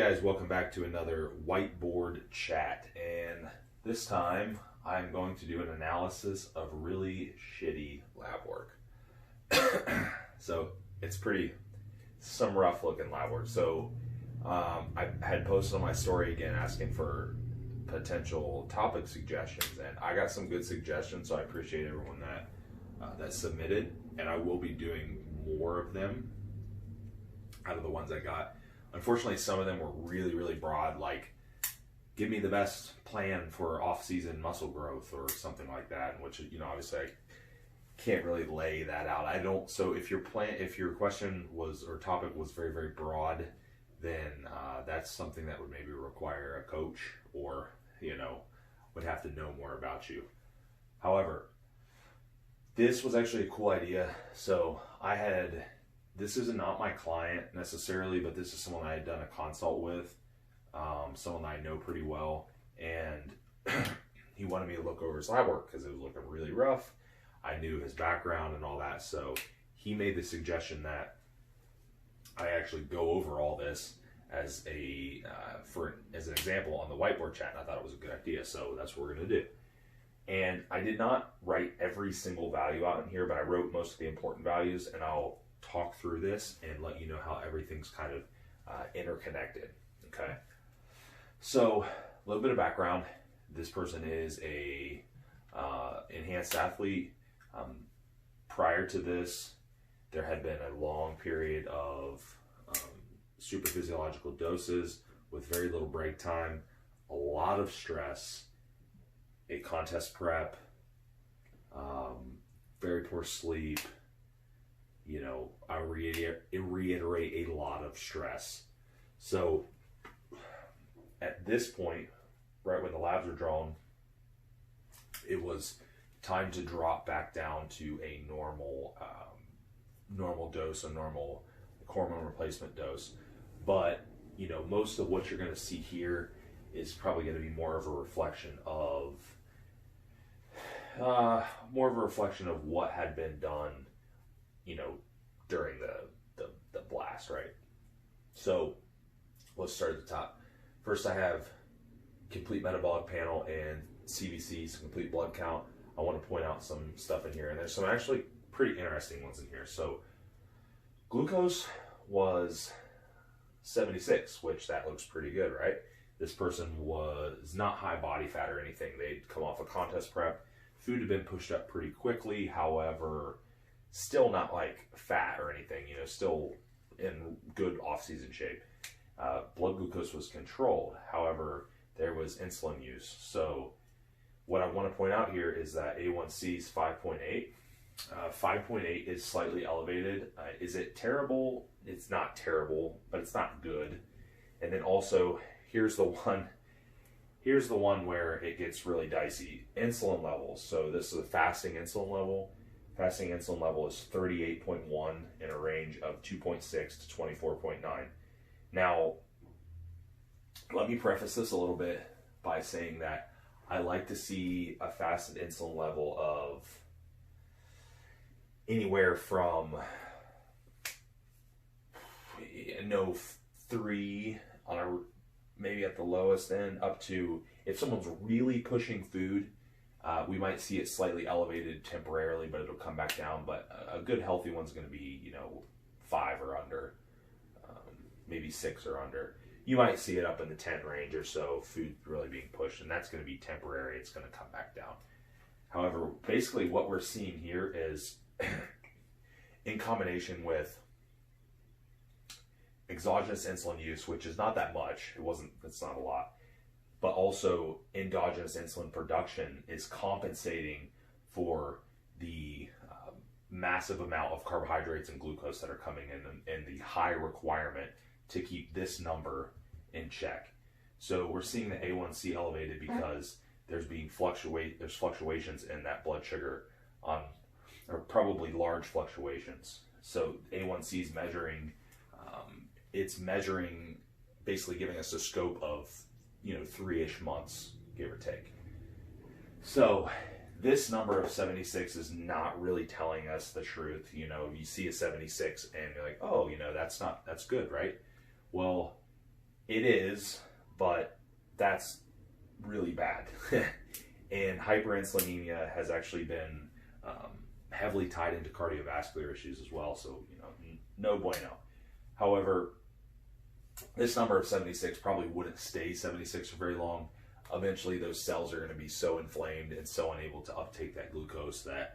guys, welcome back to another whiteboard chat, and this time I'm going to do an analysis of really shitty lab work. So it's some rough looking lab work. So I had posted on my story again asking for potential topic suggestions, and I got some good suggestions, so I appreciate everyone that submitted, and I will be doing more of them out of the ones I got. Unfortunately, some of them were really, really broad, like give me the best plan for off-season muscle growth or something like that, which, obviously I can't really lay that out. So if your question was, or topic was very, very broad, then that's something that would maybe require a coach or, would have to know more about you. However, this was actually a cool idea. So this is not my client necessarily, but this is someone I had done a consult with, someone I know pretty well, and he wanted me to look over his lab work because it was looking really rough. I knew his background and all that, so he made the suggestion that I actually go over all this as an example on the whiteboard chat, and I thought it was a good idea, so that's what we're going to do. And I did not write every single value out in here, but I wrote most of the important values, and I'll talk through this and let you know how everything's kind of interconnected. Okay, so a little bit of background. This person is a enhanced athlete. Prior to this, there had been a long period of super physiological doses with very little break time, a lot of stress, a contest prep, very poor sleep. I reiterate a lot of stress. So at this point, right when the labs were drawn, it was time to drop back down to a normal dose, a normal hormone replacement dose. But, most of what you're going to see here is probably going to be more of a reflection of what had been done, during the blast, right? So let's start at the top. First, I have complete metabolic panel and CBCs, complete blood count. I want to point out some stuff in here, and there's some actually pretty interesting ones in here. So glucose was 76, which that looks pretty good, right? This person was not high body fat or anything. They'd come off a contest prep. Food had been pushed up pretty quickly. However, still not like fat or anything, still in good off-season shape. Blood glucose was controlled. However, there was insulin use. So what I want to point out here is that A1C is 5.8. 5.8 is slightly elevated. Is it terrible? It's not terrible, but it's not good. And then also, here's the one where it gets really dicey. Insulin levels. So this is a fasting insulin level. Fasting insulin level is 38.1 in a range of 2.6 to 24.9. Now, let me preface this a little bit by saying that I like to see a fasted insulin level of anywhere from 3 on maybe at the lowest end, up to, if someone's really pushing food, we might see it slightly elevated temporarily, but it'll come back down. But a good healthy one's going to be, 5 or under, maybe 6 or under. You might see it up in the 10 range or so, food really being pushed, and that's going to be temporary. It's going to come back down. However, basically what we're seeing here is in combination with exogenous insulin use, which is not that much. It's not a lot. But also endogenous insulin production is compensating for the massive amount of carbohydrates and glucose that are coming in and the high requirement to keep this number in check. So we're seeing the A1C elevated because there's fluctuations in that blood sugar or probably large fluctuations. So A1C is measuring, basically giving us a scope of 3-ish months, give or take. So this number of 76 is not really telling us the truth. You see a 76 and you're like, oh, that's good, right? Well, It is, but that's really bad. And hyperinsulinemia has actually been heavily tied into cardiovascular issues as well. So, no bueno. However, this number of 76 probably wouldn't stay 76 for very long. Eventually, those cells are going to be so inflamed and so unable to uptake that glucose that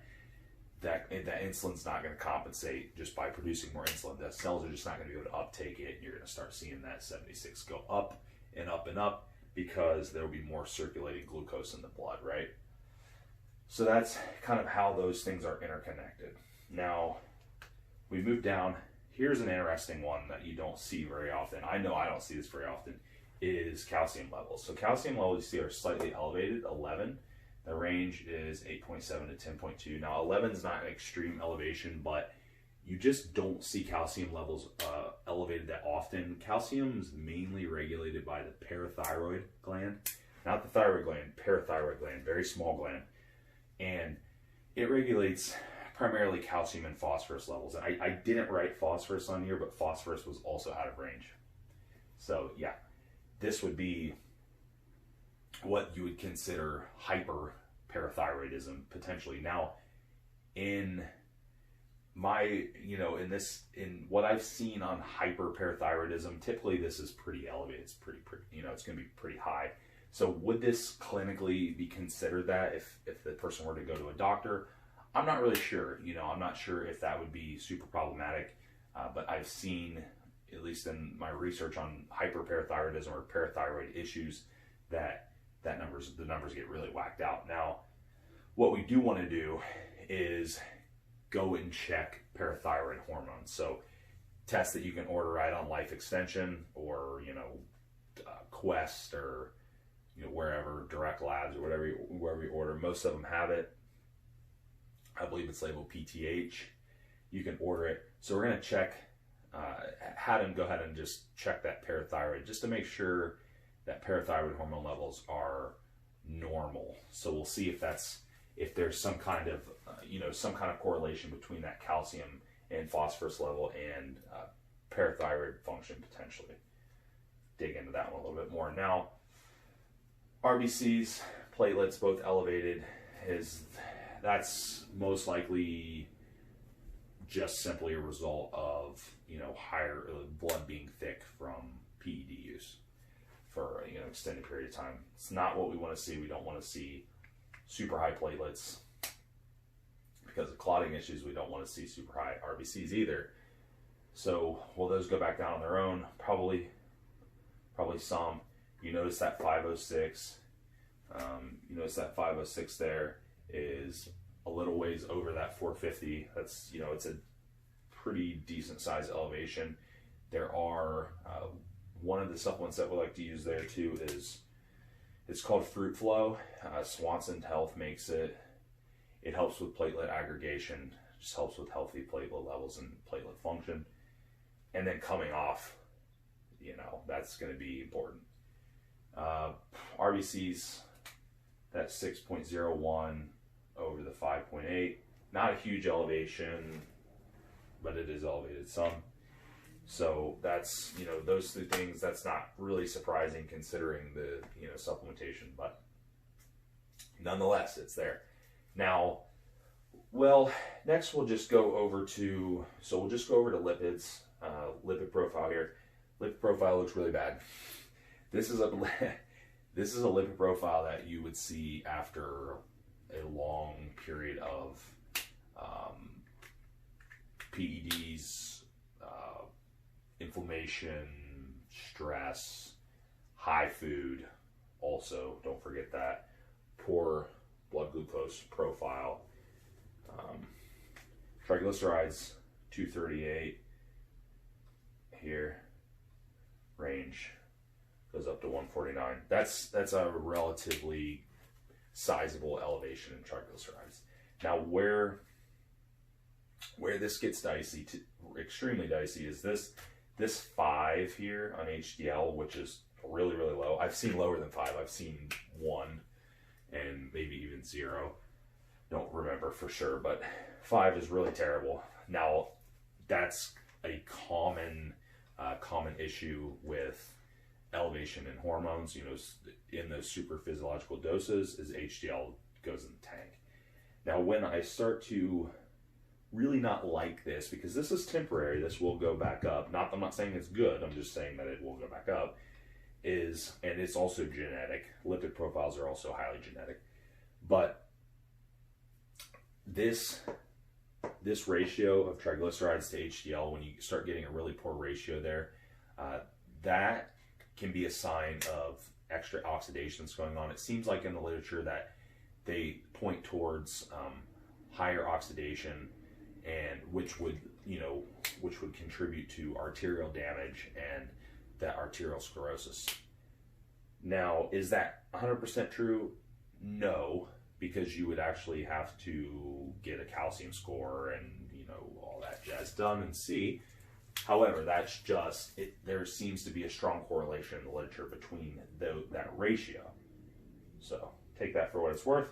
insulin's not going to compensate just by producing more insulin. The cells are just not going to be able to uptake it, and you're going to start seeing that 76 go up and up and up because there will be more circulating glucose in the blood, right? So that's kind of how those things are interconnected. Now, we move down. Here's an interesting one that you don't see very often. I know I don't see this very often, is calcium levels. So calcium levels you see are slightly elevated, 11. The range is 8.7 to 10.2. Now 11 is not an extreme elevation, but you just don't see calcium levels elevated that often. Calcium is mainly regulated by the parathyroid gland, not the thyroid gland, parathyroid gland, very small gland. And it regulates primarily calcium and phosphorus levels. And I didn't write phosphorus on here, but phosphorus was also out of range. So yeah, this would be what you would consider hyperparathyroidism potentially. Now, in my, in what I've seen on hyperparathyroidism, typically this is pretty elevated. It's pretty, it's going to be pretty high. So would this clinically be considered that if the person were to go to a doctor? I'm not really sure. I'm not sure if that would be super problematic, but I've seen, at least in my research on hyperparathyroidism or parathyroid issues, that the numbers get really whacked out. Now, what we do want to do is go and check parathyroid hormones. So tests that you can order right on Life Extension or, Quest or, wherever, Direct Labs or wherever you order. Most of them have it. I believe it's labeled PTH. You can order it. So we're going to check, have them go ahead and just check that parathyroid just to make sure that parathyroid hormone levels are normal. So we'll see if there's some kind of, some kind of correlation between that calcium and phosphorus level and parathyroid function potentially. Dig into that one a little bit more. Now, RBCs, platelets, both elevated, that's most likely just simply a result of, higher blood being thick from PED use for extended period of time. It's not what we want to see. We don't want to see super high platelets because of clotting issues. We don't want to see super high RBCs either. So will those go back down on their own? Probably some. You notice that 506. You notice that 506 there is a little ways over that 450. That's, it's a pretty decent size elevation. There are one of the supplements that we like to use there too it's called Fruit Flow. Swanson Health makes it. It helps with platelet aggregation, just helps with healthy platelet levels and platelet function. And then coming off, that's going to be important. RBCs, that's 6.01 over the 5.8. Not a huge elevation, but it is elevated some. So that's, those two things, that's not really surprising considering the, supplementation, but nonetheless, it's there. Now, next we'll just go over to, lipids, lipid profile here. Lipid profile looks really bad. This is a lipid profile that you would see after a long period of PEDs, inflammation, stress, high food. Also, don't forget that. Poor blood glucose profile. Triglycerides, 238 here. Range goes up to 149. That's a relatively sizable elevation in triglycerides. Now, where this gets dicey, extremely dicey, is this 5 here on HDL, which is really, really low. I've seen lower than 5. I've seen 1 and maybe even 0. Don't remember for sure, but 5 is really terrible. Now, that's a common issue with elevation in hormones, in those super physiological doses, is HDL goes in the tank. Now, when I start to really not like this, because this is temporary, this will go back up. I'm not saying it's good, I'm just saying that it will go back up, and it's also genetic. Lipid profiles are also highly genetic. But this ratio of triglycerides to HDL, when you start getting a really poor ratio there, that can be a sign of extra oxidations going on. It seems like in the literature that they point towards higher oxidation, and which would contribute to arterial damage and that arterial sclerosis. Now, is that 100% true? No, because you would actually have to get a calcium score and all that jazz done and see. However, that's just it. There seems to be a strong correlation in the literature between that ratio. So take that for what it's worth.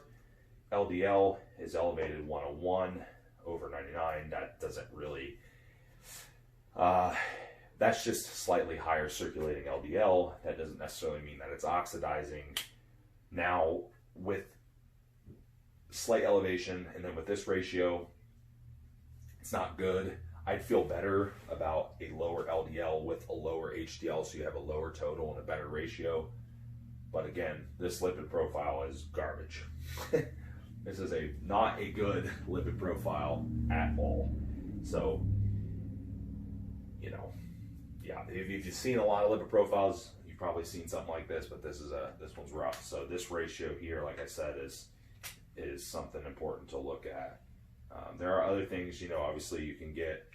LDL is elevated 101 over 99. That doesn't really. That's just slightly higher circulating LDL. That doesn't necessarily mean that it's oxidizing. Now, with slight elevation, and then with this ratio, it's not good. I'd feel better about a lower LDL with a lower HDL, so you have a lower total and a better ratio. But again, this lipid profile is garbage. This is not a good lipid profile at all. So, yeah, if you've seen a lot of lipid profiles, you've probably seen something like this, but this one's rough. So this ratio here, like I said, is something important to look at. There are other things, obviously you can get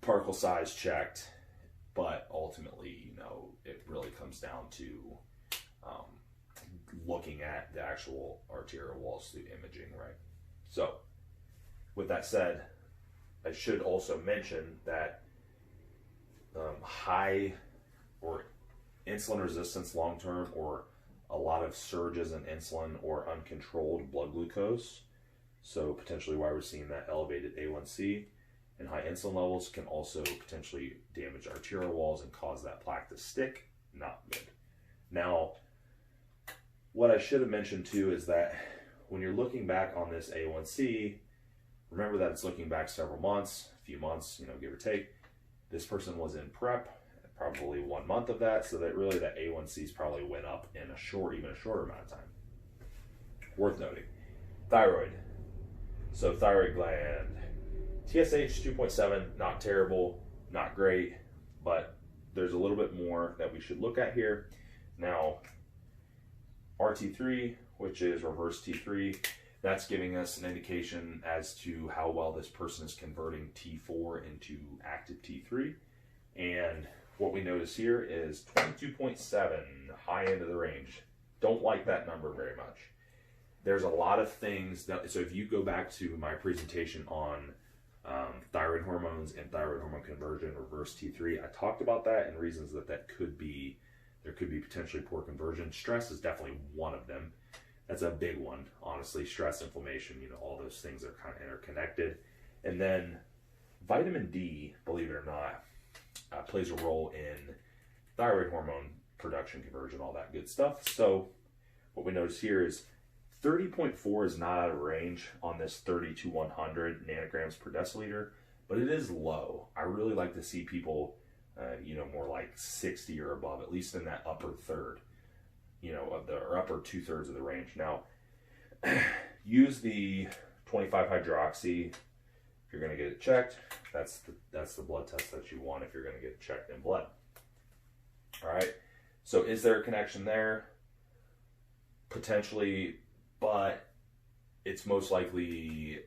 particle size checked, but ultimately, it really comes down to looking at the actual arterial walls through imaging, right? So, with that said, I should also mention that high or insulin resistance long term, or a lot of surges in insulin or uncontrolled blood glucose, so potentially why we're seeing that elevated A1C and high insulin levels, can also potentially damage arterial walls and cause that plaque to stick. Not good. Now, what I should have mentioned too is that when you're looking back on this A1C, remember that it's looking back several months, a few months, give or take. This person was in prep, probably 1 month of that, so that really that A1Cs probably went up in even a shorter amount of time. Worth noting. Thyroid. So thyroid gland. TSH 2.7, not terrible, not great, but there's a little bit more that we should look at here. Now, RT3, which is reverse T3, that's giving us an indication as to how well this person is converting T4 into active T3. And what we notice here is 22.7, high end of the range. Don't like that number very much. There's a lot of things so if you go back to my presentation on thyroid hormones and thyroid hormone conversion, reverse T3, I talked about that and reasons that there could be potentially poor conversion. Stress is definitely one of them. That's a big one, honestly. Stress, inflammation, all those things are kind of interconnected. And then vitamin D, believe it or not, plays a role in thyroid hormone production, conversion, all that good stuff. So what we notice here is 30.4 is not out of range on this 30 to 100 nanograms per deciliter, but it is low. I really like to see people, more like 60 or above, at least in that upper third, or upper 2/3 of the range. Now, use the 25 hydroxy if you're going to get it checked. That's the blood test that you want if you're going to get it checked in blood. All right. So is there a connection there? Potentially, but it's most likely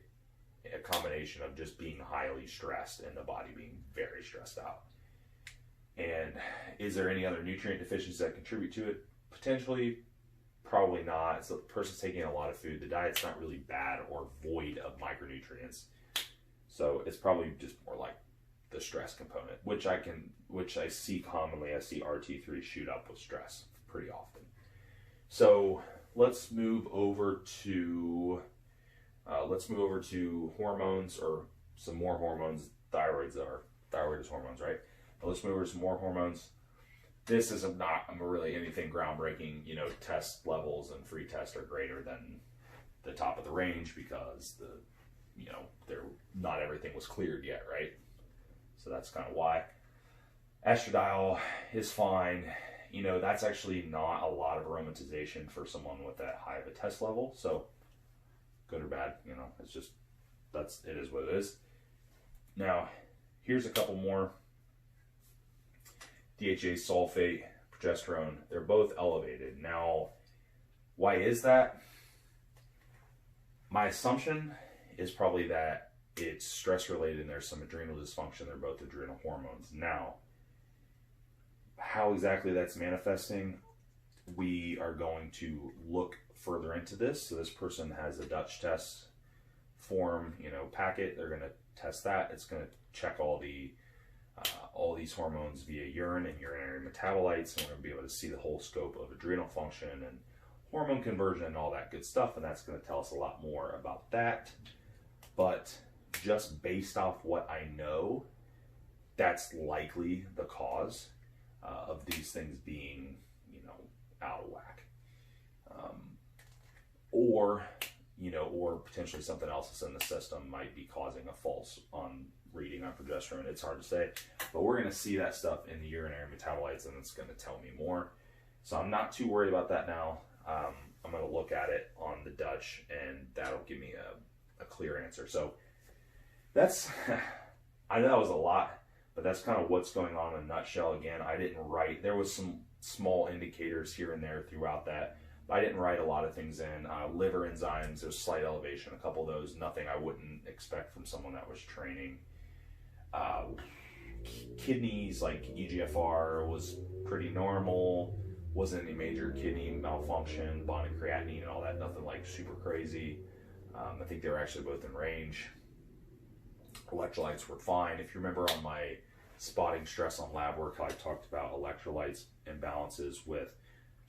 a combination of just being highly stressed and the body being very stressed out. And is there any other nutrient deficiencies that contribute to it? Potentially, probably not. So the person's taking a lot of food. The diet's not really bad or void of micronutrients. So it's probably just more like the stress component, which I see commonly. I see RT3 shoot up with stress pretty often. So let's move over to hormones, or some more hormones thyroid is hormones, right? But let's move over to some more hormones. This is not really anything groundbreaking. You know, test levels and free tests are greater than the top of the range because not everything was cleared yet, right? So that's kind of why. Estradiol is fine. You know, that's actually not a lot of aromatization for someone with that high of a test level. So good or bad, you know, it's just, it is what it is. Now, here's a couple more. DHA, sulfate, progesterone, they're both elevated. Now, why is that? My assumption is probably that it's stress related and there's some adrenal dysfunction. They're both adrenal hormones. Now, how exactly that's manifesting, we are going to look further into this. So this person has a Dutch test form, packet. They're going to test that. It's going to check all these hormones via urine and urinary metabolites, and we're going to be able to see the whole scope of adrenal function and hormone conversion and all that good stuff, and that's going to tell us a lot more about that. But just based off what I know, that's likely the cause of these things being, out of whack. Or potentially something else that's in the system might be causing a false reading on progesterone. It's hard to say, but we're going to see that stuff in the urinary metabolites, and it's going to tell me more. So I'm not too worried about that now. I'm going to look at it on the Dutch, and that'll give me a clear answer. So that's, I know that was a lot, but that's kind of what's going on in a nutshell. Again, I didn't write, there was some small indicators here and there throughout that. I didn't write a lot of things in. Liver enzymes, there's slight elevation, a couple of those, nothing I wouldn't expect from someone that was training. Kidneys, like EGFR, was pretty normal. Wasn't any major kidney malfunction, bonding creatinine and all that, nothing like super crazy. I think they were actually both in range. Electrolytes were fine. If you remember on my spotting stress on lab work, how I talked about electrolytes imbalances with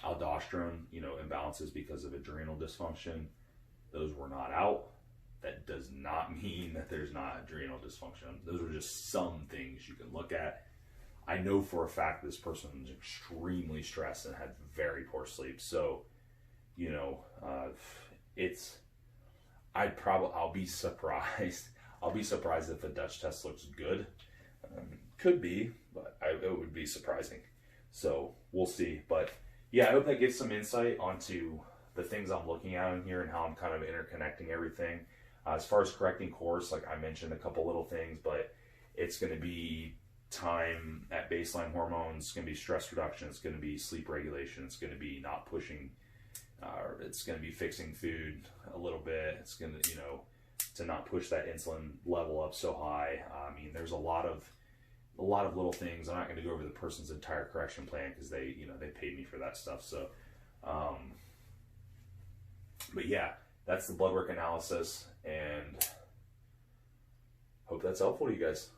aldosterone, imbalances because of adrenal dysfunction, those were not out. That does not mean that there's not adrenal dysfunction. Those are just some things you can look at. I know for a fact this person was extremely stressed and had very poor sleep. So, I'll be surprised. I'll be surprised if a Dutch test looks good. Could be, but it would be surprising. So we'll see. But yeah, I hope that gives some insight onto the things I'm looking at in here and how I'm kind of interconnecting everything. As far as correcting course, like I mentioned a couple little things, but it's going to be time at baseline hormones, it's going to be stress reduction, it's going to be sleep regulation, it's going to be not pushing, it's going to be fixing food a little bit, it's going to, to not push that insulin level up so high. I mean, there's a lot of little things. I'm not going to go over the person's entire correction plan because they paid me for that stuff. So, but yeah, that's the blood work analysis, and hope that's helpful to you guys.